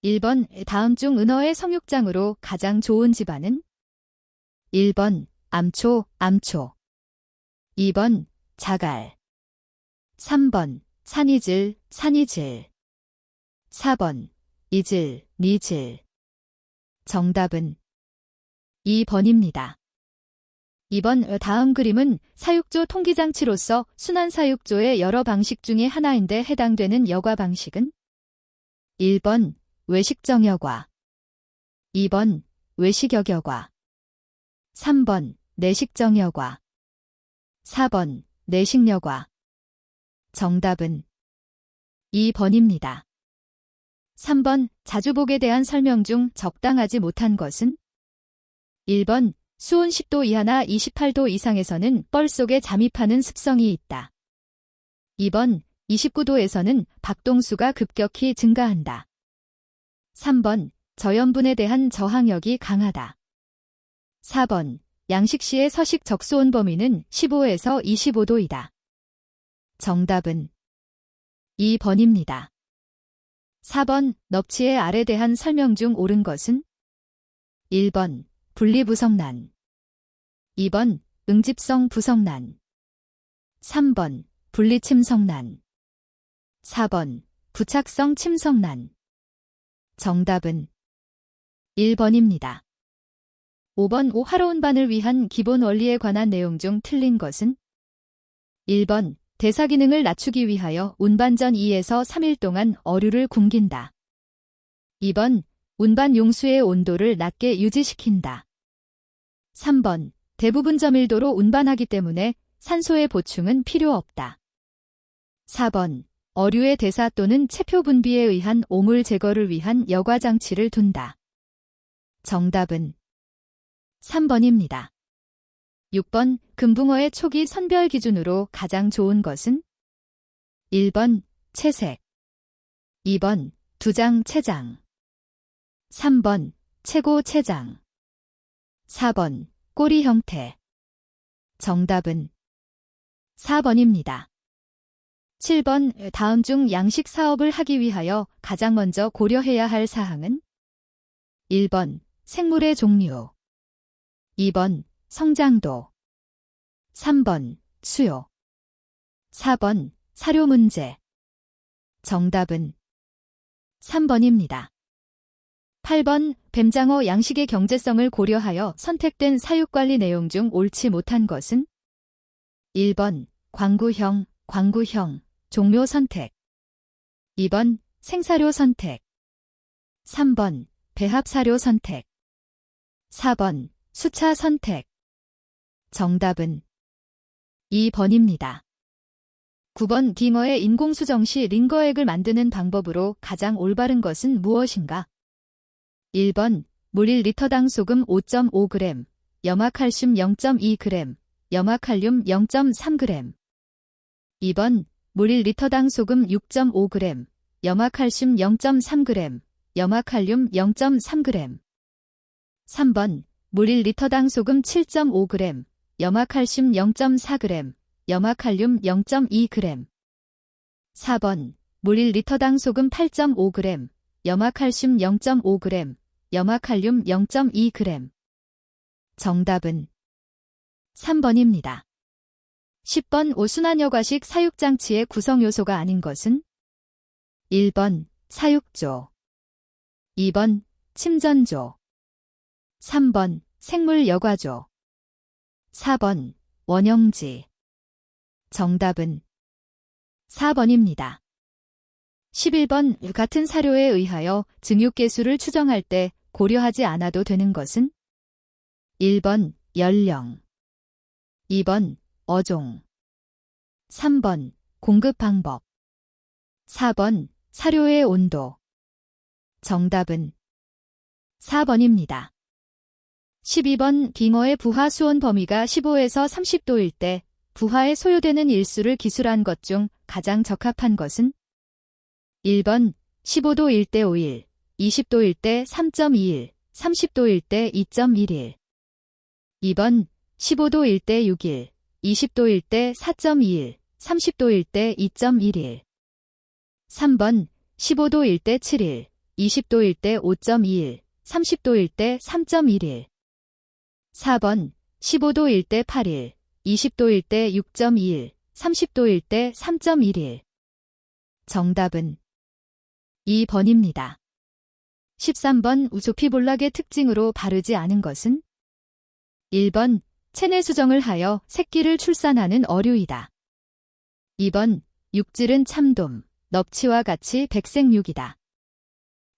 1번 다음 중 은어의 성육장으로 가장 좋은 집안은? 1번 암초, 암초. 2번 자갈. 3번 산이즐, 산이즐. 4번 이즐, 니즐. 정답은 2번입니다. 2번 다음 그림은 사육조 통기장치로서 순환사육조의 여러 방식 중의 하나인데 해당되는 여과 방식은? 1번 외식정여과. 2번 외식역여과. 3번 내식정여과. 4번 내식여과. 정답은 2번입니다. 3번 자주 보게 대한 설명 중 적당하지 못한 것은? 1번 수온 10도 이하나 28도 이상에서는 뻘 속에 잠입하는 습성이 있다. 2번 29도에서는 박동수가 급격히 증가한다. 3번 저염분에 대한 저항력이 강하다. 4번 양식 시의 서식 적수온 범위는 15에서 25도이다. 정답은 2번입니다. 4번 넙치의 알에 대한 설명 중 옳은 것은? 1번 분리부성난. 2번 응집성 부성난. 3번 분리침성난. 4번 부착성 침성난. 정답은 1번입니다. 5번 오하로 운반을 위한 기본 원리에 관한 내용 중 틀린 것은? 1번 대사 기능을 낮추기 위하여 운반 전 2에서 3일 동안 어류를 굶긴다. 2번 운반 용수의 온도를 낮게 유지시킨다. 3번 대부분 저밀도로 운반하기 때문에 산소의 보충은 필요 없다. 4번 어류의 대사 또는 체표 분비에 의한 오물 제거를 위한 여과 장치를 둔다. 정답은 3번입니다. 6번 금붕어의 초기 선별 기준으로 가장 좋은 것은? 1번 채색. 2번 두장 채장. 3번 채고 채장. 4번 꼬리 형태. 정답은 4번입니다. 7번 다음 중 양식 사업을 하기 위하여 가장 먼저 고려해야 할 사항은? 1번 생물의 종류. 2번 성장도. 3번 수요. 4번 사료 문제. 정답은 3번입니다. 8번 뱀장어 양식의 경제성을 고려하여 선택된 사육관리 내용 중 옳지 못한 것은? 1번 광구형, 광구형, 종묘 선택. 2번 생사료 선택. 3번 배합사료 선택. 4번 수차 선택. 정답은 2번입니다. 9번 깅어의 인공수정 시 링거액을 만드는 방법으로 가장 올바른 것은 무엇인가? 1번 물 1리터당 소금 5.5g, 염화칼슘 0.2g, 염화칼륨 0.3g. 2번 물 1리터당 소금 6.5g, 염화칼슘 0.3g, 염화칼륨 0.3g. 3번 물 1리터당 소금 7.5g, 염화칼슘 0.4g, 염화칼륨 0.2g. 4번 물 1리터당 소금 8.5g, 염화칼슘 0.5g, 염화칼륨 0.2g. 정답은 3번입니다. 10번 오순환여과식 사육장치의 구성요소가 아닌 것은? 1번 사육조. 2번 침전조. 3번 생물여과조. 4번 원형지. 정답은 4번입니다. 11번 같은 사료에 의하여 증육개수를 추정할 때 고려하지 않아도 되는 것은? 1번 연령. 2번 어종. 3번 공급 방법. 4번 사료의 온도. 정답은 4번입니다. 12번 깅어의 부하 수온 범위가 15에서 30도일 때 부하에 소요되는 일수를 기술한 것 중 가장 적합한 것은? 1번 15도일 때 5일, 20도일 때 3.21, 30도일 때 2.11. 2번 15도일 때 6일, 20도일 때 4.21, 30도일 때 2.11. 3번 15도일 때 7일, 20도일 때 5.21, 30도일 때 3.11. 4번 15도일 때 8일, 20도일 때 6.21, 30도일 때 3.11. 정답은 2번입니다. 13번 우조피볼락의 특징으로 바르지 않은 것은? 1번 체내 수정을 하여 새끼를 출산하는 어류이다. 2번 육질은 참돔, 넙치와 같이 백색육이다.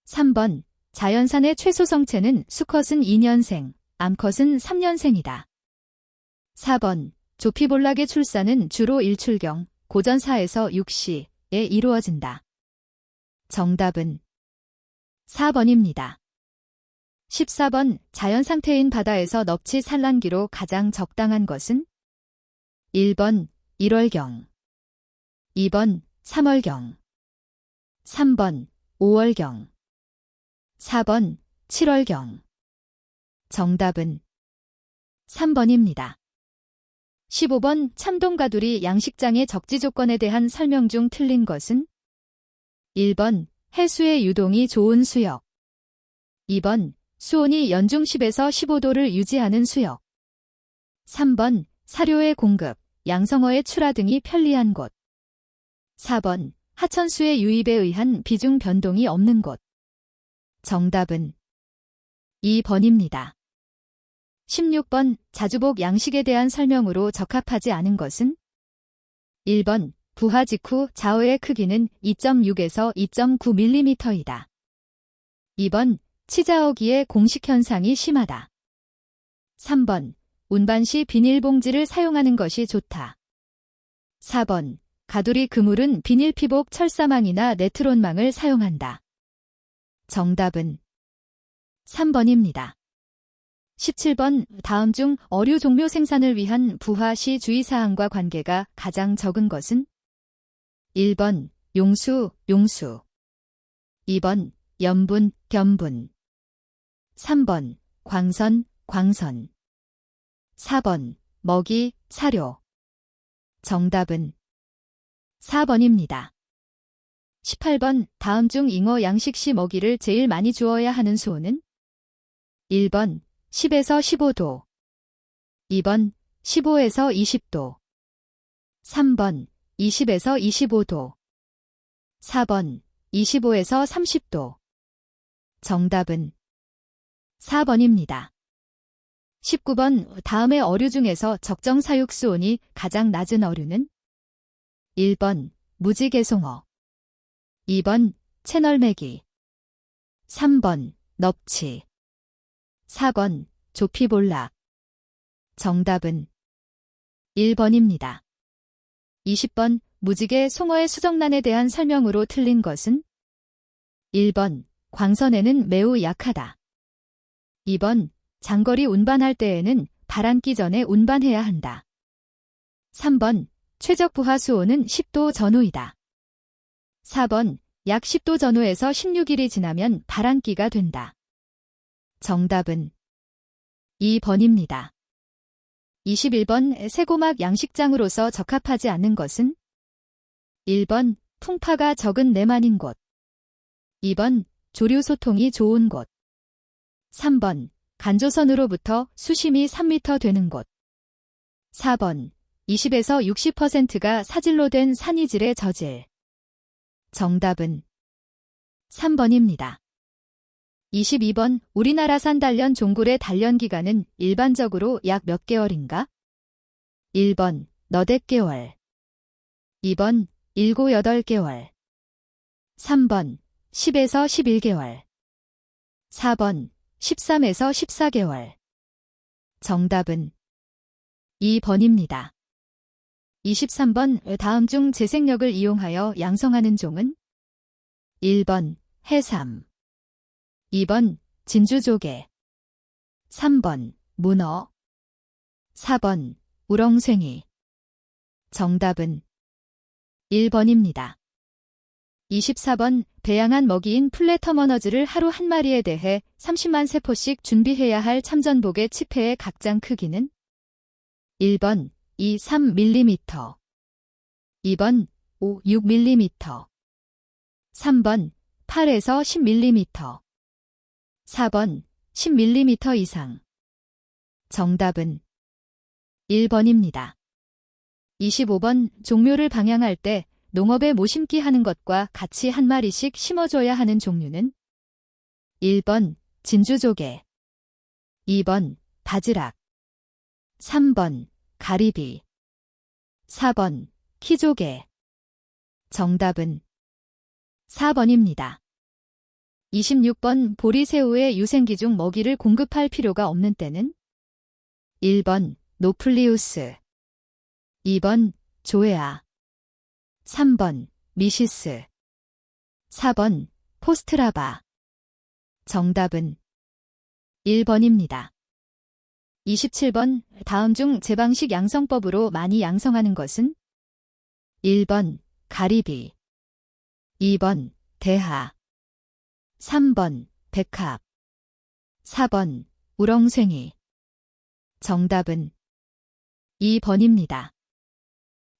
3번 자연산의 최소 성체는 수컷은 2년생, 암컷은 3년생이다. 4번 조피볼락의 출산은 주로 일출경, 고전 4에서 6시에 이루어진다. 정답은 4번입니다. 14번 자연 상태인 바다에서 넙치 산란기로 가장 적당한 것은? 1번 1월경, 2번 3월경, 3번 5월경, 4번 7월경. 정답은 3번입니다. 15번 참돔가두리 양식장의 적지 조건에 대한 설명 중 틀린 것은? 1번 해수의 유동이 좋은 수역, 2번 수온이 연중 10에서 15도를 유지하는 수역, 3번 사료의 공급, 양성어의 출하 등이 편리한 곳, 4번 하천수의 유입에 의한 비중 변동이 없는 곳. 정답은 2번입니다. 16번 자주복 양식에 대한 설명으로 적합하지 않은 것은? 1번 부화 직후 좌우의 크기는 2.6에서 2.9mm이다. 2번 치자어기의 공식 현상이 심하다. 3번 운반 시 비닐봉지를 사용하는 것이 좋다. 4번 가두리 그물은 비닐피복 철사망이나 네트론망을 사용한다. 정답은 3번입니다. 17번 다음 중 어류 종묘 생산을 위한 부화 시 주의사항과 관계가 가장 적은 것은? 1번 용수, 용수, 2번 염분, 겸분, 3번 광선, 광선, 4번 먹이, 사료. 정답은 4번입니다. 18번 다음 중 잉어 양식 시 먹이를 제일 많이 주어야 하는 수온은? 1번 10에서 15도, 2번 15에서 20도, 3번 20에서 25도, 4번 25에서 30도. 정답은 4번입니다. 19번 다음의 어류 중에서 적정 사육 수온이 가장 낮은 어류는? 1번 무지개송어, 2번 채널메기, 3번 넙치, 4번 조피볼락. 정답은 1번입니다. 20번 무지개 송어의 수정란에 대한 설명으로 틀린 것은? 1번 광선에는 매우 약하다. 2번 장거리 운반할 때에는 바람기 전에 운반해야 한다. 3번 최적 부하 수온은 10도 전후이다. 4번 약 10도 전후에서 16일이 지나면 바람기가 된다. 정답은 2번입니다. 21번 새고막 양식장으로서 적합하지 않은 것은? 1번 풍파가 적은 내만인 곳, 2번 조류 소통이 좋은 곳, 3번 간조선으로부터 수심이 3m 되는 곳, 4번 20에서 60%가 사질로 된 산이질의 저질. 정답은 3번입니다. 22번 우리나라산 단련 종굴의 단련 기간은 일반적으로 약 몇 개월인가? 1번 너댓 개월, 2번 7, 8개월, 3번 10에서 11개월, 4번 13에서 14개월. 정답은 2번입니다. 23번 다음 중 재생력을 이용하여 양성하는 종은? 1번 해삼, 2번 진주조개, 3번 문어, 4번 우렁생이. 정답은 1번입니다. 24번 배양한 먹이인 플래터머너즈를 하루 한 마리에 대해 30만 세포씩 준비해야 할 참전복의 치패의 각장 크기는? 1번 2, 3mm, 2번 5, 6mm, 3번 8에서 10mm. 4번 10mm 이상. 정답은 1번입니다. 25번 종묘를 방향할 때 농업에 모심기 하는 것과 같이 한 마리씩 심어줘야 하는 종류는 1번 진주조개, 2번 바지락, 3번 가리비, 4번 키조개. 정답은 4번입니다. 26번 보리새우의 유생기 중 먹이를 공급할 필요가 없는 때는 1번 노플리우스, 2번 조에아, 3번 미시스, 4번 포스트라바. 정답은 1번입니다. 27번 다음 중 제방식 양성법으로 많이 양성하는 것은 1번 가리비, 2번 대하, 3번 백합, 4번 우렁생이. 정답은 2번입니다.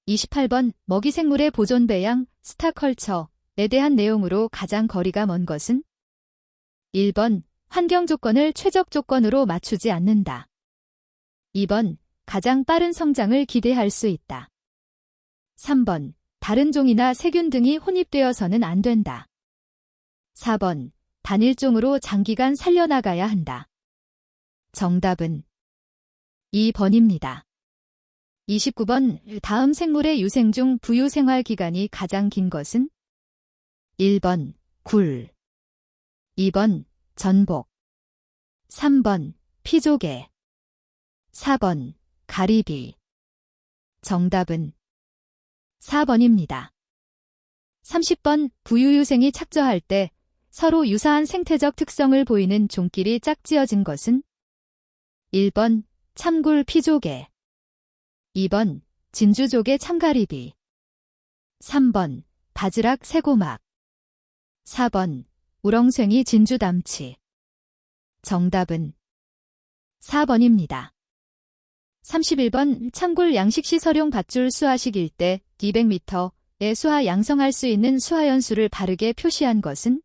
28번 먹이생물의 보존 배양, 스타컬처에 대한 내용으로 가장 거리가 먼 것은 1번 환경 조건을 최적 조건으로 맞추지 않는다. 2번 가장 빠른 성장을 기대할 수 있다. 3번 다른 종이나 세균 등이 혼입되어서는 안 된다. 4번 단일종으로 장기간 살려나가야 한다. 정답은 2번입니다. 29번 다음 생물의 유생 중 부유 생활 기간이 가장 긴 것은 1번 굴, 2번 전복, 3번 피조개, 4번 가리비. 정답은 4번입니다. 30번 부유유생이 착저할 때 서로 유사한 생태적 특성을 보이는 종끼리 짝지어진 것은 1번 참굴 피조개, 2번 진주조개 참가리비, 3번 바지락 새고막, 4번 우렁생이 진주담치. 정답은 4번입니다. 31번 창굴 양식시설용 밧줄 수화식일 때 200m의 수화 양성할 수 있는 수화연수를 바르게 표시한 것은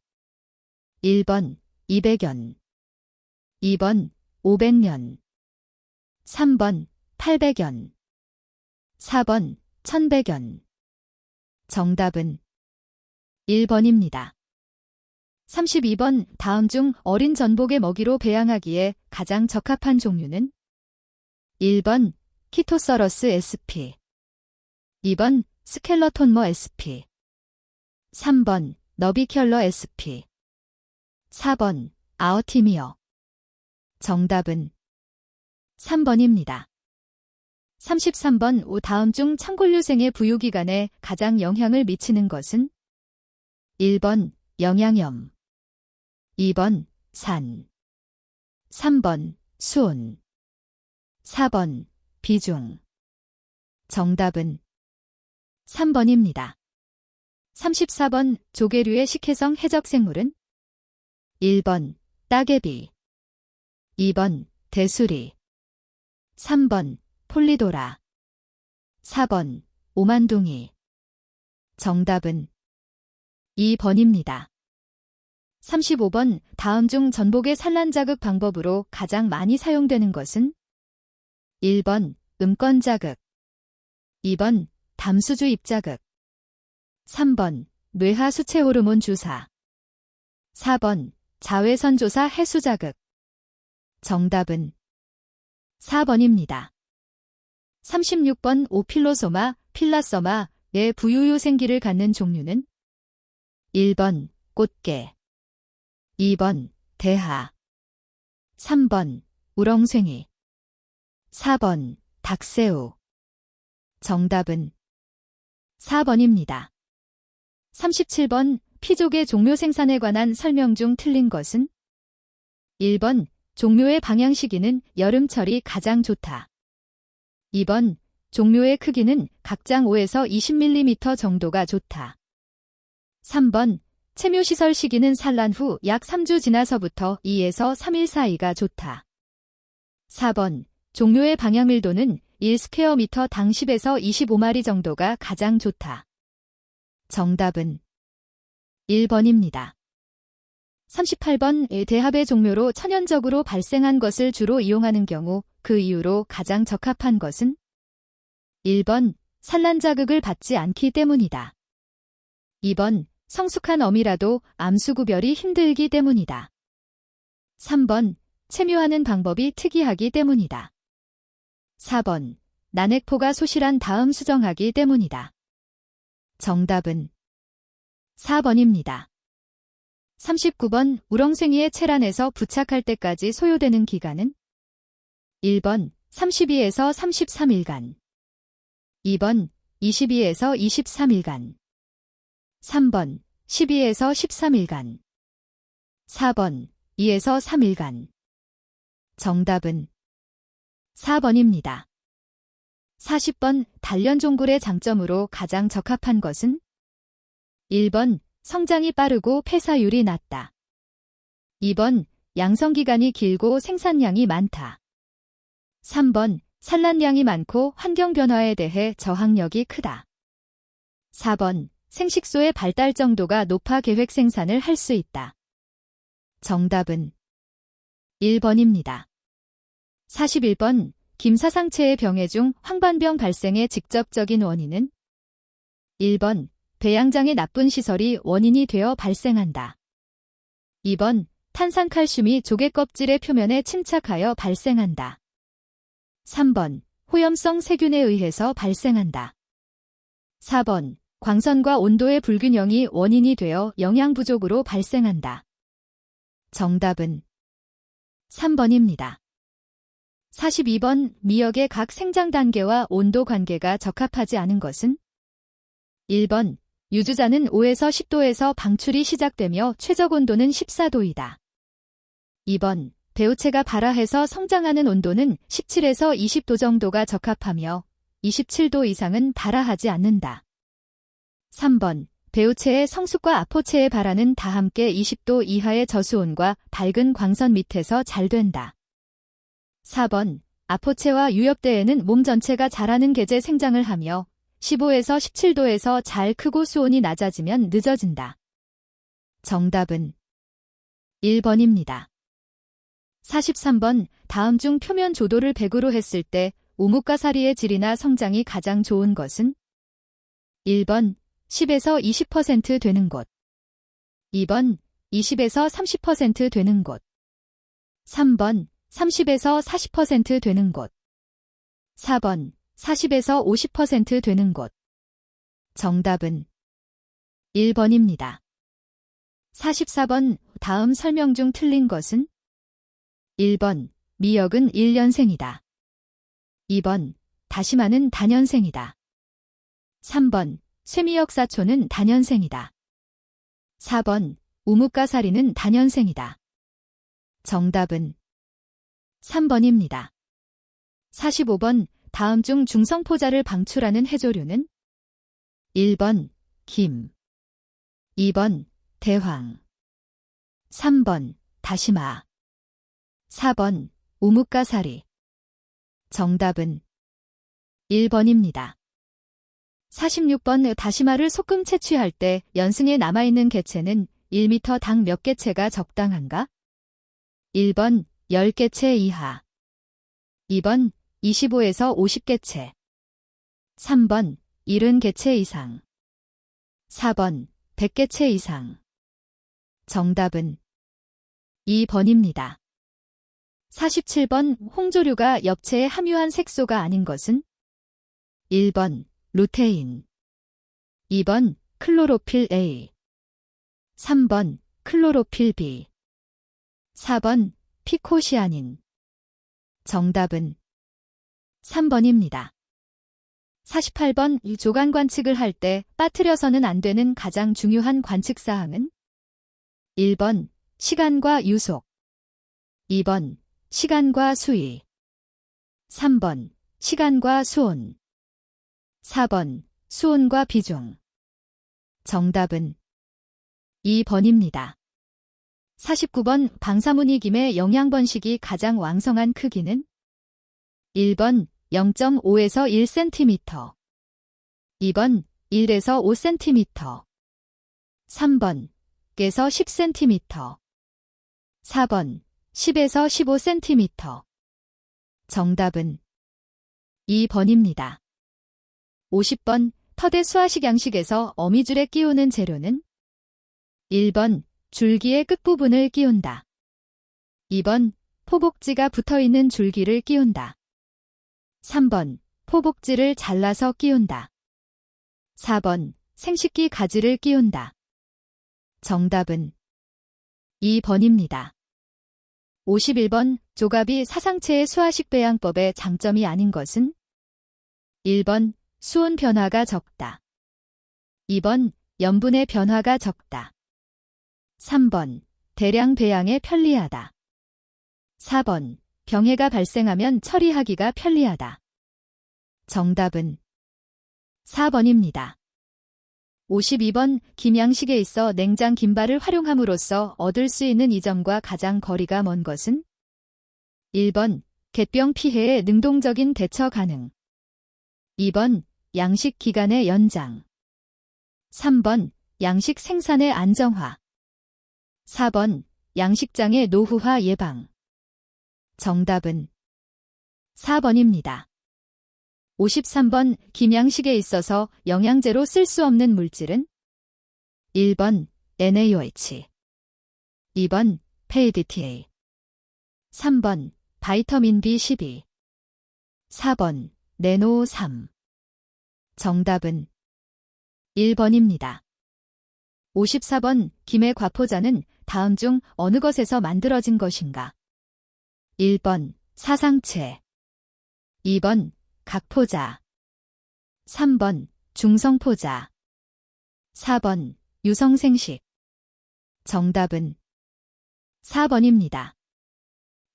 1번 200연, 2번 500년, 3번 800연, 4번 1100연. 정답은 1번입니다. 32번 다음 중 어린 전복의 먹이로 배양하기에 가장 적합한 종류는 1번 키토서러스 sp, 2번 스켈러톤머 sp, 3번 너비켤러 sp, 4번 아어티미어. 정답은 3번입니다. 33번 다음 중 창골유생의 부유기간에 가장 영향을 미치는 것은 1번 영양염, 2번 산, 3번 수온, 4번 비중. 정답은 3번입니다. 34번 조개류의 식해성 해적생물은 1번 따개비, 2번 대수리, 3번 폴리도라, 4번 오만둥이. 정답은 2번입니다. 35번 다음 중 전복의 산란 자극 방법으로 가장 많이 사용되는 것은 1번 음권 자극, 2번 담수주 입자극, 3번 뇌하 수체 호르몬 주사, 4번 자외선 조사 해수 자극. 정답은 4번입니다. 36번 오필로소마, 필라서마의 부유유 생기를 갖는 종류는 1번 꽃게, 2번 대하, 3번 우렁생이, 4번 닭새우. 정답은 4번입니다. 37번 피조개 종묘 생산에 관한 설명 중 틀린 것은 1번 종묘의 방향 시기는 여름철이 가장 좋다. 2번 종묘의 크기는 각장 5에서 20mm 정도가 좋다. 3번 체묘시설 시기는 산란 후 약 3주 지나서부터 2에서 3일 사이가 좋다. 4번 종묘의 방향 밀도는 1스퀘어미터당 10에서 25마리 정도가 가장 좋다. 정답은 1번입니다. 38번 대합의 종묘로 천연적으로 발생한 것을 주로 이용하는 경우 그 이유로 가장 적합한 것은 1번 산란 자극을 받지 않기 때문이다. 2번 성숙한 어미라도 암수 구별이 힘들기 때문이다. 3번 체묘하는 방법이 특이하기 때문이다. 4번 난액포가 소실한 다음 수정하기 때문이다. 정답은 4번입니다. 39번 우렁생이의 체란에서 부착할 때까지 소요되는 기간은 1번 32에서 33일간 2번 22에서 23일간 3번 12에서 13일간 4번 2에서 3일간 정답은 4번입니다. 40번 단련종굴의 장점으로 가장 적합한 것은 1번 성장이 빠르고 폐사율이 낮다. 2번 양성기간이 길고 생산량이 많다. 3번 산란량이 많고 환경 변화에 대해 저항력이 크다. 4번 생식소의 발달 정도가 높아 계획 생산을 할 수 있다. 정답은 1번입니다. 41번 김사상체의 병해 중 황반병 발생의 직접적인 원인은 1번 배양장의 나쁜 시설이 원인이 되어 발생한다. 2번 탄산칼슘이 조개 껍질의 표면에 침착하여 발생한다. 3번 호염성 세균에 의해서 발생한다. 4번 광선과 온도의 불균형이 원인이 되어 영양 부족으로 발생한다. 정답은 3번입니다. 42번 미역의 각 생장 단계와 온도 관계가 적합하지 않은 것은 1번 유주자는 5에서 10도에서 방출이 시작되며 최적 온도는 14도이다. 2번 배우체가 발화해서 성장하는 온도는 17에서 20도 정도가 적합하며 27도 이상은 발화하지 않는다. 3번 배우체의 성숙과 아포체의 발화는 다 함께 20도 이하의 저수온과 밝은 광선 밑에서 잘 된다. 4번 아포체와 유엽대에는 몸 전체가 자라는 계제 생장을 하며 15에서 17도에서 잘 크고 수온이 낮아지면 늦어진다. 정답은 1번입니다. 43번 다음 중 표면 조도를 100으로 했을 때 우뭇가사리의 질이나 성장이 가장 좋은 것은 1번 10에서 20% 되는 곳 2번 20에서 30% 되는 곳 3번 30에서 40% 되는 곳 4번 40에서 50% 되는 곳 정답은 1번입니다. 44번 다음 설명 중 틀린 것은 1번 미역은 1년생이다. 2번 다시마는 다년생이다. 3번 쇠미역사초는 다년생이다. 4번 우뭇가사리는 다년생이다. 정답은 3번입니다. 45번 다음 중 중성포자를 방출하는 해조류는 1번 김 2번 대황 3번 다시마 4번 우뭇가사리 정답은 1번입니다. 46번 다시마를 소금 채취할 때 연승에 남아있는 개체는 1m당 몇 개체가 적당한가? 1번 10개체 이하 2번 25에서 50개체 3번 70개체 이상 4번 100개체 이상 정답은 2번입니다. 47번 홍조류가 엽채에 함유한 색소가 아닌 것은 1번 루테인 2번 클로로필 A 3번 클로로필 B 4번 피코시아닌 정답은 3번입니다. 48번 조간 관측을 할 때 빠뜨려서는 안 되는 가장 중요한 관측사항은 1번 시간과 유속 2번 시간과 수위 3번 시간과 수온 4번 수온과 비중 정답은 2번입니다. 49번 방사무늬 김의 영양번식이 가장 왕성한 크기는 1번 0.5에서 1cm 2번 1에서 5cm 3번 10에서 10cm 4번 10에서 15cm. 정답은 2번입니다. 50번 터대 수화식 양식에서 어미줄에 끼우는 재료는 1번 줄기의 끝부분을 끼운다. 2번 포복지가 붙어있는 줄기를 끼운다. 3번 포복지를 잘라서 끼운다. 4번 생식기 가지를 끼운다. 정답은 2번입니다. 51번 조갑이 사상체의 수화식 배양법의 장점이 아닌 것은 1번 수온 변화가 적다. 2번 염분의 변화가 적다. 3번 대량 배양에 편리하다. 4번 병해가 발생하면 처리하기가 편리하다. 정답은 4번입니다. 52번 김양식에 있어 냉장 김발을 활용함으로써 얻을 수 있는 이점과 가장 거리가 먼 것은 1번 갯병 피해에 능동적인 대처 가능. 2번 양식 기간의 연장. 3번 양식 생산의 안정화. 4번 양식장의 노후화 예방. 정답은 4번입니다. 53번 김양식에 있어서 영양제로 쓸 수 없는 물질은 1번 NaOH, 2번 PDTA, 3번 바이터민 B12, 4번 네노3. 정답은 1번입니다. 54번 김의 과포자는 다음 중 어느 것에서 만들어진 것인가? 1번 사상체, 2번 각포자, 3번 중성포자, 4번 유성생식. 정답은 4번입니다.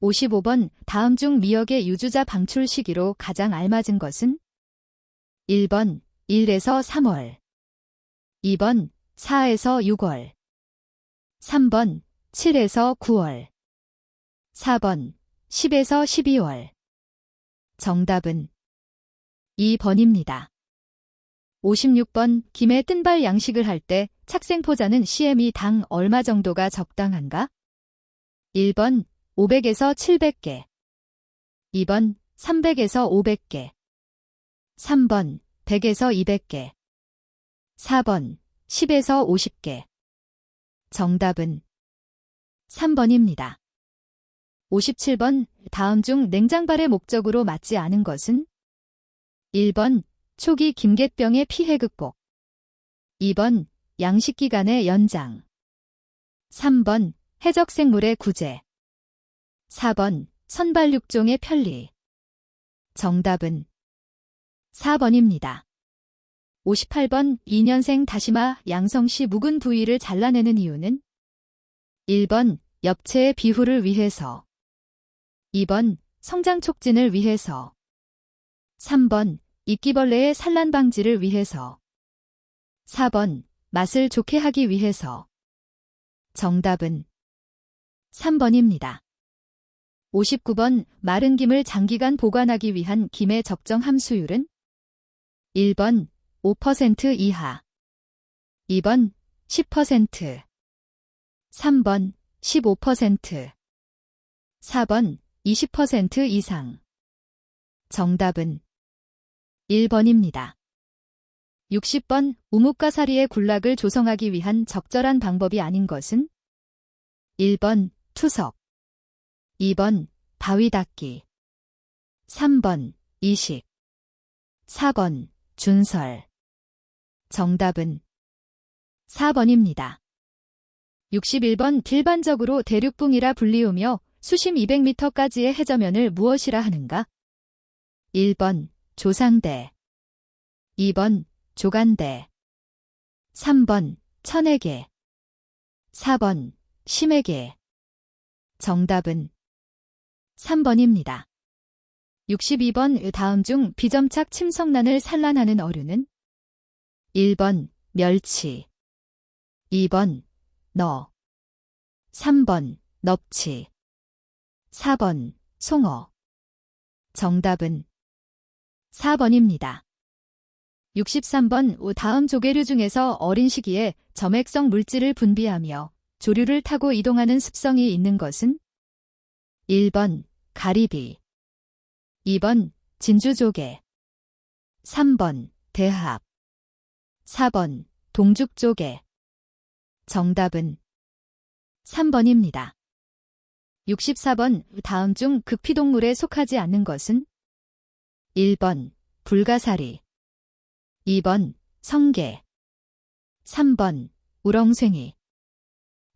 55번 다음 중 미역의 유주자 방출 시기로 가장 알맞은 것은 1번 1에서 3월, 2번 4에서 6월, 3번 7에서 9월, 4번 10에서 12월. 정답은 2번입니다. 56번 김의 뜬발 양식을 할 때 착생포자는 CME 당 얼마 정도가 적당한가? 1번 500에서 700개, 2번 300에서 500개, 3번 100에서 200개, 4번 10에서 50개. 정답은 3번입니다. 57번 다음 중 냉장발의 목적으로 맞지 않은 것은 1번 초기 김갯병의 피해 극복, 2번 양식기간의 연장, 3번 해적생물의 구제, 4번 선발육종의 편리. 정답은 4번입니다. 58번 2년생 다시마 양성시 묵은 부위를 잘라내는 이유는 1번 엽채의 비후를 위해서, 2번 성장 촉진을 위해서, 3번 이끼벌레의 산란 방지를 위해서, 4번 맛을 좋게 하기 위해서. 정답은 3번입니다. 59번 마른 김을 장기간 보관하기 위한 김의 적정 함수율은 1번 5% 이하, 2번 10%, 3번 15%, 4번 20% 이상. 정답은 1번입니다. 60번 우뭇가사리의 군락을 조성하기 위한 적절한 방법이 아닌 것은 1번 투석, 2번 바위 닦기, 3번 이식, 4번 준설. 정답은 4번입니다. 61번 일반적으로 대륙붕이라 불리우며 수심 200m까지의 해저면을 무엇이라 하는가? 1번 조상대, 2번 조간대, 3번 천해계, 4번 심해계. 정답은 3번입니다. 62번 다음 중 비점착 침성란을 산란하는 어류는 1번 멸치, 2번 너, 3번 넙치, 4번 송어. 정답은 4번입니다. 63번 다음 조개류 중에서 어린 시기에 점액성 물질을 분비하며 조류를 타고 이동하는 습성이 있는 것은? 1번 가리비, 2번 진주조개, 3번 대합, 4번 동죽조개. 정답은 3번입니다. 64번 다음 중 극피동물에 속하지 않는 것은? 1번 불가사리, 2번 성게, 3번 우렁생이,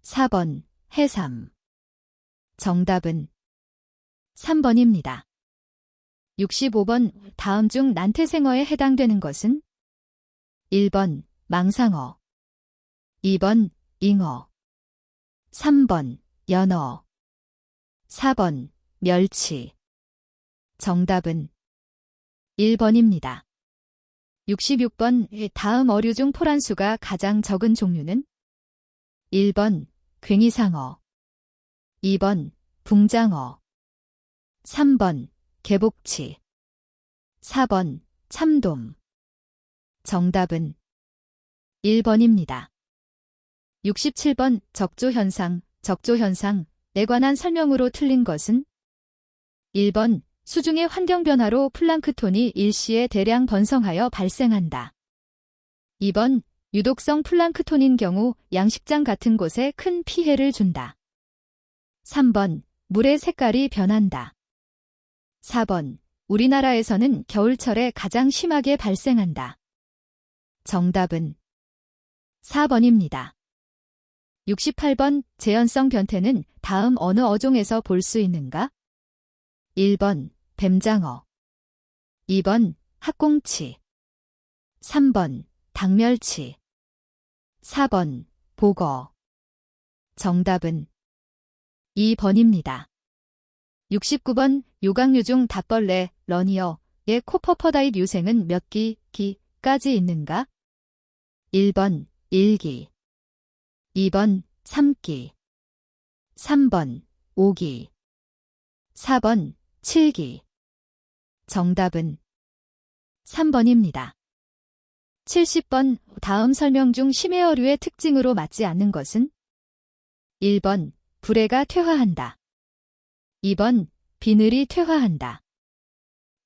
4번 해삼. 정답은 3번입니다. 65번 다음 중 난태생어에 해당되는 것은? 1번 망상어, 2번 잉어, 3번 연어, 4번 멸치. 정답은 1번입니다. 66번 다음 어류 중 포란수가 가장 적은 종류는? 1번 괭이상어, 2번 붕장어, 3번 개복치, 4번 참돔. 정답은 1번입니다. 67번 적조현상, 적조현상에 관한 설명으로 틀린 것은? 1번 수중의 환경변화로 플랑크톤이 일시에 대량 번성하여 발생한다. 2번 유독성 플랑크톤인 경우 양식장 같은 곳에 큰 피해를 준다. 3번 물의 색깔이 변한다. 4번 우리나라에서는 겨울철에 가장 심하게 발생한다. 정답은 4번입니다. 68번 재현성 변태는 다음 어느 어종에서 볼 수 있는가? 1번 뱀장어, 2번 학꽁치, 3번 닭멸치, 4번 보거. 정답은 2번입니다. 69번 요강류 중 닭벌레, 러니어의 코퍼퍼다잇 유생은 몇 기까지 있는가? 1번 1기, 2번 3기, 3번 5기, 4번 7기. 정답은 3번입니다. 70번 다음 설명 중 심해어류의 특징으로 맞지 않는 것은? 1번 불에가 퇴화한다, 2번 비늘이 퇴화한다,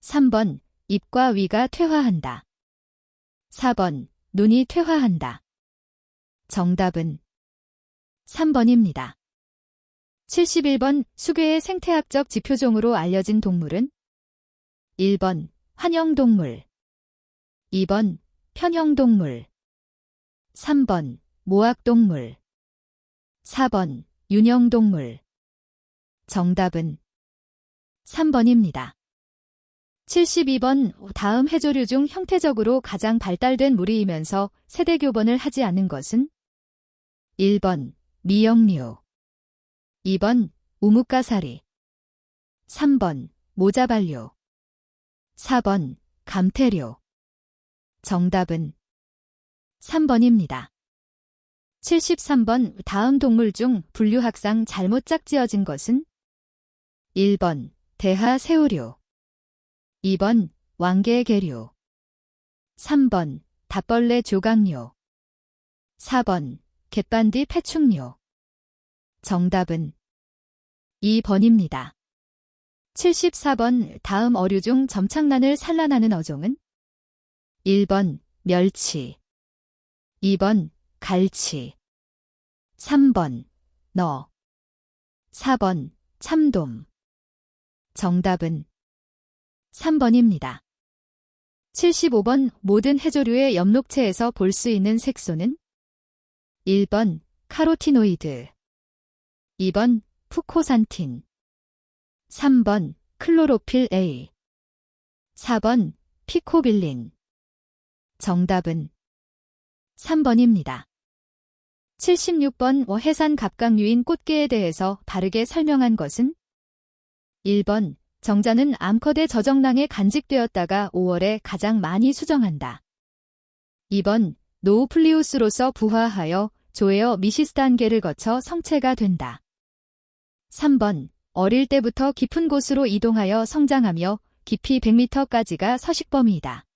3번 입과 위가 퇴화한다, 4번 눈이 퇴화한다. 정답은 3번입니다. 71번 수괴의 생태학적 지표종으로 알려진 동물은? 1번 환영동물, 2번 편형동물, 3번 모악동물, 4번 윤형동물. 정답은 3번입니다. 72번 다음 해조류 중 형태적으로 가장 발달된 무리이면서 세대교번을 하지 않는 것은? 1번 미역류, 2번 우뭇가사리, 3번 모자발류, 4번 감태류. 정답은 3번입니다. 73번 다음 동물 중 분류학상 잘못 짝지어진 것은? 1번 대하새우류, 2번 왕개개류, 3번 닭벌레 조각류, 4번 갯반디 패충류. 정답은 2번입니다. 74번 다음 어류 중 점창란을 산란하는 어종은? 1번 멸치, 2번 갈치, 3번 너, 4번 참돔. 정답은 3번입니다. 75번 모든 해조류의 엽록체에서 볼 수 있는 색소는? 1번 카로티노이드, 2번 푸코산틴, 3번 클로로필 A, 4번 피코빌린. 정답은 3번입니다. 76번 해산 갑각류인 꽃게에 대해서 바르게 설명한 것은? 1번 정자는 암컷의 저정낭에 간직되었다가 5월에 가장 많이 수정한다. 2번 노우플리우스로서 부화하여 조에어 미시스 단계를 거쳐 성체가 된다. 3번 어릴 때부터 깊은 곳으로 이동하여 성장하며 깊이 100m까지가 서식범위이다.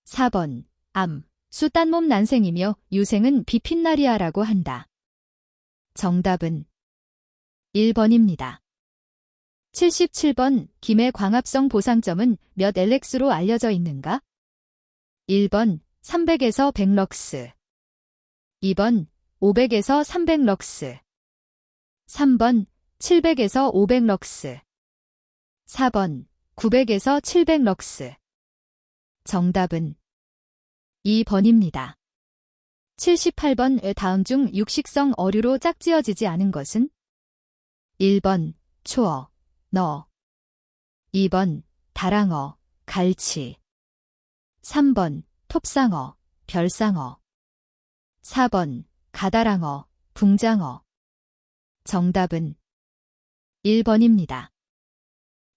4번 암, 수 딴몸 난생이며 유생은 비핀나리아라고 한다. 정답은 1번입니다. 77번 김의 광합성 보상점은 몇 LX로 알려져 있는가? 1번 300에서 100럭스, 2번 500에서 300럭스, 3번 700에서 500럭스, 4번 900에서 700럭스. 정답은 2번입니다. 78번 다음 중 육식성 어류로 짝지어지지 않은 것은? 1번 초어, 너, 2번 다랑어, 갈치, 3번 톱상어, 별상어, 4번 가다랑어, 붕장어. 정답은 1번입니다.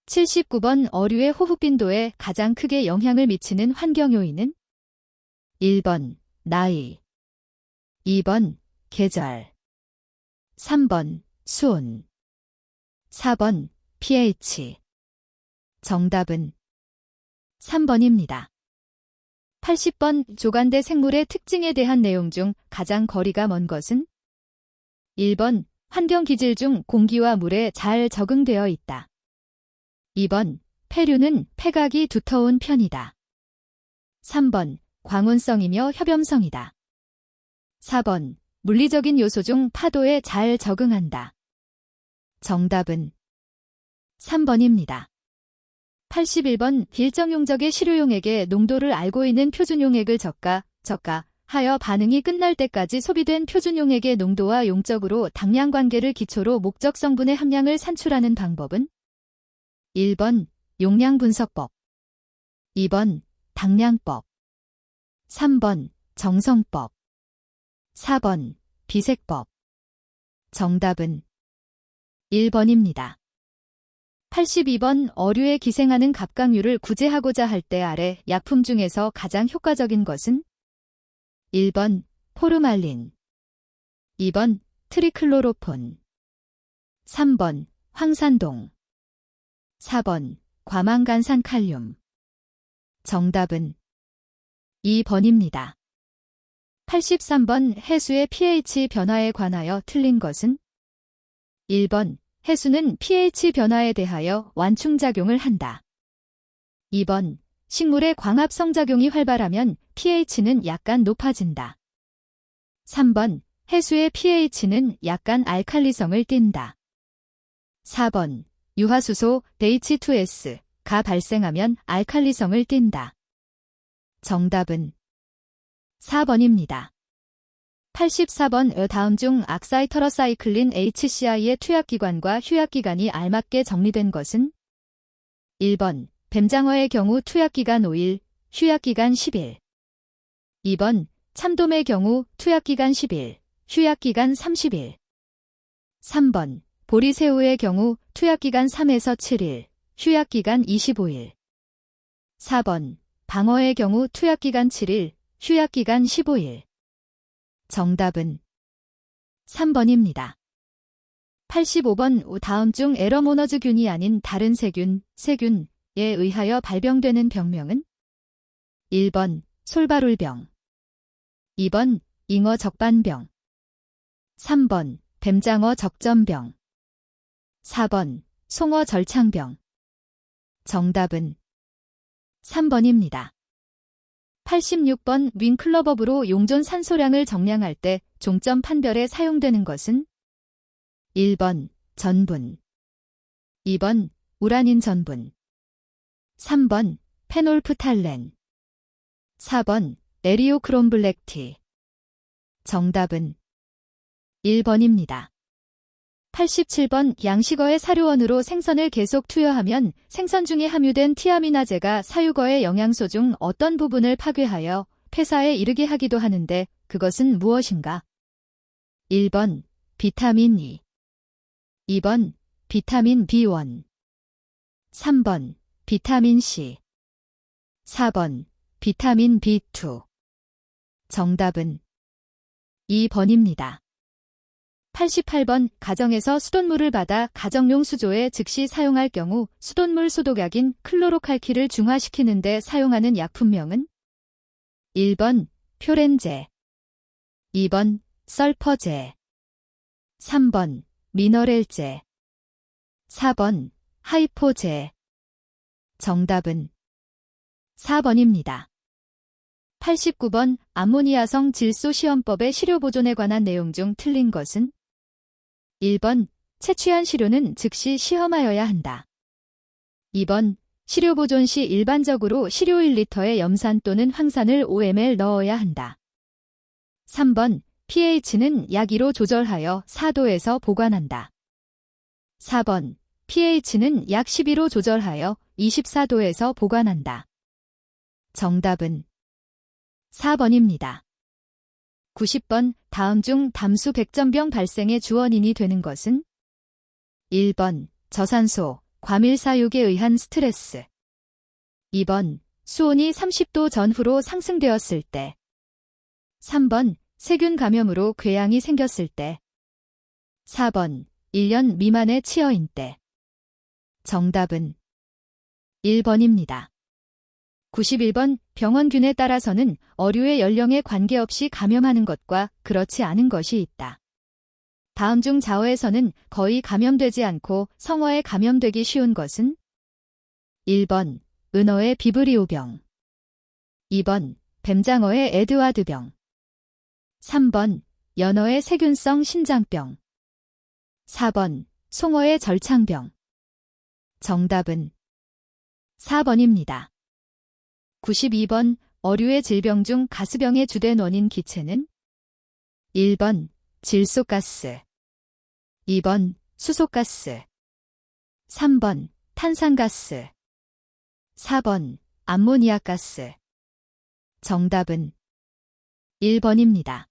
79번 어류의 호흡 빈도에 가장 크게 영향을 미치는 환경 요인은? 1번 나이, 2번 계절, 3번 수온, 4번 pH. 정답은 3번입니다. 80번 조간대 생물의 특징에 대한 내용 중 가장 거리가 먼 것은? 1번 환경 기질 중 공기와 물에 잘 적응되어 있다. 2번 폐류는 폐각이 두터운 편이다. 3번 광운성이며 협염성이다. 4번 물리적인 요소 중 파도에 잘 적응한다. 정답은 3번입니다. 81번 일정 용적의 실효용액의 농도를 알고 있는 표준용액을 적가 하여 반응이 끝날 때까지 소비된 표준용액의 농도와 용적으로 당량 관계를 기초로 목적 성분의 함량을 산출하는 방법은? 1번 용량분석법, 2번 당량법, 3번 정성법, 4번 비색법. 정답은 1번입니다. 82번 어류에 기생하는 갑각류를 구제하고자 할 때 아래 약품 중에서 가장 효과적인 것은? 1번 포르말린, 2번 트리클로로폰, 3번 황산동, 4번 과망간산칼륨. 정답은 2번입니다. 83번 해수의 pH 변화에 관하여 틀린 것은? 1번 해수는 pH 변화에 대하여 완충작용을 한다. 2번 식물의 광합성작용이 활발하면 pH는 약간 높아진다. 3번 해수의 pH는 약간 알칼리성을 띈다. 4번 유화수소 H2S가 발생하면 알칼리성을 띈다. 정답은 4번입니다. 84번 다음 중 악사이터러사이클린 HCI의 투약기관과 휴약기간이 알맞게 정리된 것은? 1번 뱀장어의 경우 투약기간 5일, 휴약기간 10일. 2번 참돔의 경우 투약기간 10일, 휴약기간 30일. 3번 보리새우의 경우 투약기간 3에서 7일, 휴약기간 25일. 4번 방어의 경우 투약기간 7일, 휴약기간 15일. 정답은 3번입니다. 85번 다음 중 에러모너즈균이 아닌 다른 세균에 의하여 발병되는 병명은? 1번 솔바룰병, 2번 잉어 적반병, 3번 뱀장어 적점병, 4번 송어 절창병. 정답은 3번입니다. 86번 윙클러법으로 용존 산소량을 정량할 때 종점 판별에 사용되는 것은? 1번 전분, 2번 우라닌 전분, 3번 페놀프탈렌, 4번 에리오크롬블랙티. 정답은 1번입니다. 87번 양식어의 사료원으로 생선을 계속 투여하면 생선 중에 함유된 티아미나제가 사육어의 영양소 중 어떤 부분을 파괴하여 폐사에 이르게 하기도 하는데 그것은 무엇인가? 1번 비타민 E, 2번 비타민 B1, 3번 비타민 C, 4번 비타민 B2. 정답은 2번입니다. 88번 가정에서 수돗물을 받아 가정용 수조에 즉시 사용할 경우 수돗물 소독약인 클로로칼키를 중화시키는 데 사용하는 약품명은? 1번 표렌제, 2번 설퍼제, 3번 미너렐제. 4번 하이포제. 정답은 4번입니다. 89번 암모니아성 질소 시험법의 시료 보존에 관한 내용 중 틀린 것은? 1번 채취한 시료는 즉시 시험하여야 한다. 2번 시료 보존 시 일반적으로 시료 1리터에 염산 또는 황산을 5ml 넣어야 한다. 3번 pH는 약 2로 조절하여 4도에서 보관한다. 4번 pH는 약 12로 조절하여 24도에서 보관한다. 정답은 4번입니다. 90번 다음 중 담수 백전병 발생의 주원인이 되는 것은? 1번 저산소, 과밀사육에 의한 스트레스. 2번 수온이 30도 전후로 상승되었을 때. 3번 세균 감염으로 궤양이 생겼을 때. 4번 1년 미만의 치어인 때. 정답은 1번입니다. 91번 병원균에 따라서는 어류의 연령에 관계없이 감염하는 것과 그렇지 않은 것이 있다. 다음 중 자어에서는 거의 감염되지 않고 성어에 감염되기 쉬운 것은? 1번 은어의 비브리오병. 2번 뱀장어의 에드와드병. 3번 연어의 세균성 신장병. 4번 송어의 절창병. 정답은 4번입니다. 92번 어류의 질병 중 가스병의 주된 원인 기체는? 1번 질소가스. 2번 수소가스. 3번 탄산가스. 4번 암모니아가스. 정답은 1번입니다.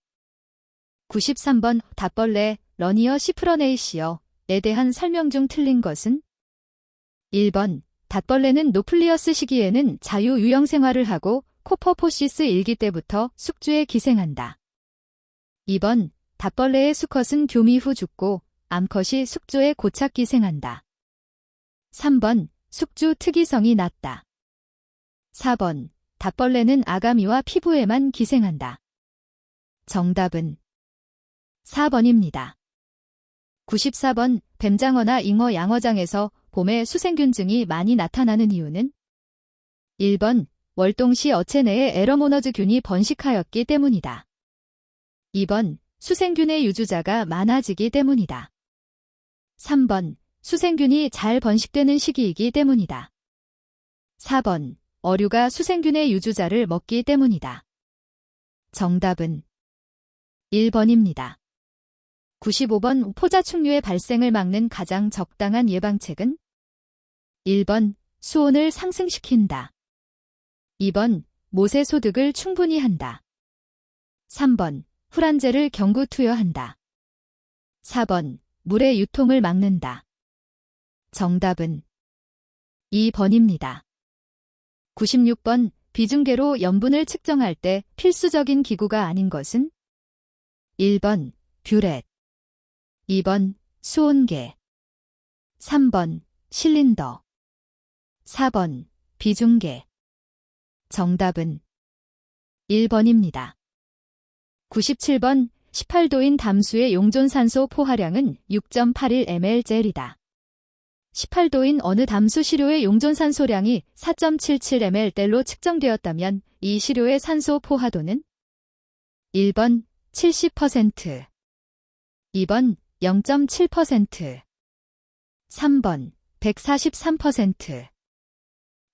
93번 닷벌레 러니어 시프러네이시어에 대한 설명 중 틀린 것은? 1번 닷벌레는 노플리어스 시기에는 자유유형 생활을 하고 코퍼포시스 일기 때부터 숙주에 기생한다. 2번 닷벌레의 수컷은 교미 후 죽고 암컷이 숙주에 고착 기생한다. 3번 숙주 특이성이 낮다. 4번 닷벌레는 아가미와 피부에만 기생한다. 정답은 4번입니다. 94번 뱀장어나 잉어 양어장에서 봄에 수생균증이 많이 나타나는 이유는? 1번 월동시 어체 내에 에러모너즈균이 번식하였기 때문이다. 2번 수생균의 유주자가 많아지기 때문이다. 3번 수생균이 잘 번식되는 시기이기 때문이다. 4번 어류가 수생균의 유주자를 먹기 때문이다. 정답은 1번입니다. 95번 포자충류의 발생을 막는 가장 적당한 예방책은? 1번 수온을 상승시킨다. 2번 모세 소득을 충분히 한다. 3번 후란제를 경구 투여한다. 4번 물의 유통을 막는다. 정답은 2번입니다. 96번 비중계로 염분을 측정할 때 필수적인 기구가 아닌 것은? 1번 뷰렛. 2번 수온계. 3번 실린더. 4번 비중계. 정답은 1번입니다. 97번 18도인 담수의 용존산소 포화량은 6.81ml/젤이다. 18도인 어느 담수 시료의 용존산소량이 4.77ml/로 측정되었다면 이 시료의 산소 포화도는? 1번 70%, 2번 0.7%, 3번 143%,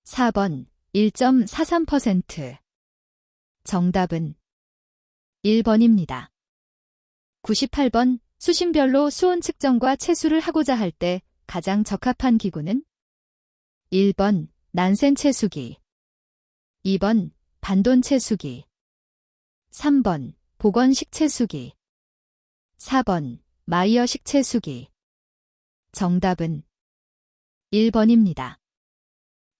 4번 1.43%. 정답은 1번입니다. 98번 수심별로 수온 측정과 채수를 하고자 할 때 가장 적합한 기구는? 1번 난센 채수기, 2번 반돈 채수기, 3번 복원식 채수기, 4번 마이어식 채수기. 정답은 1번입니다.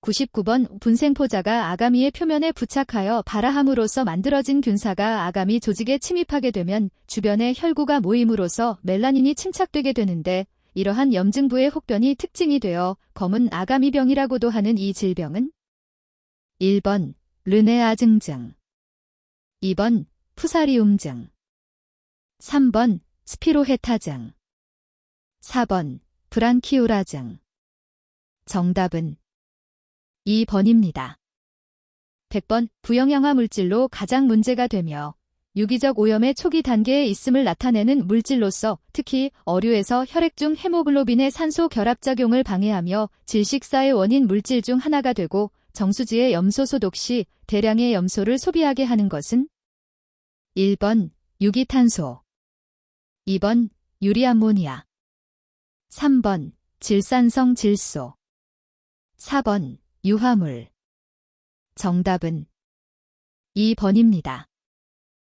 99번 분생포자가 아가미의 표면에 부착하여 발화함으로써 만들어진 균사가 아가미 조직에 침입하게 되면 주변에 혈구가 모임으로써 멜라닌이 침착되게 되는데 이러한 염증부의 혹변이 특징이 되어 검은 아가미병이라고도 하는 이 질병은? 1번 르네아증증, 2번 푸사리움증, 3번 스피로헤타증. 4번 브랑키오라증. 정답은 2번입니다. 100번 부영양화 물질로 가장 문제가 되며 유기적 오염의 초기 단계에 있음을 나타내는 물질로서 특히 어류에서 혈액 중 헤모글로빈의 산소 결합작용을 방해하며 질식사의 원인 물질 중 하나가 되고 정수지의 염소 소독 시 대량의 염소를 소비하게 하는 것은 1번 유기탄소, 2번 유리암모니아, 3번 질산성 질소, 4번 유화물. 정답은 2번입니다.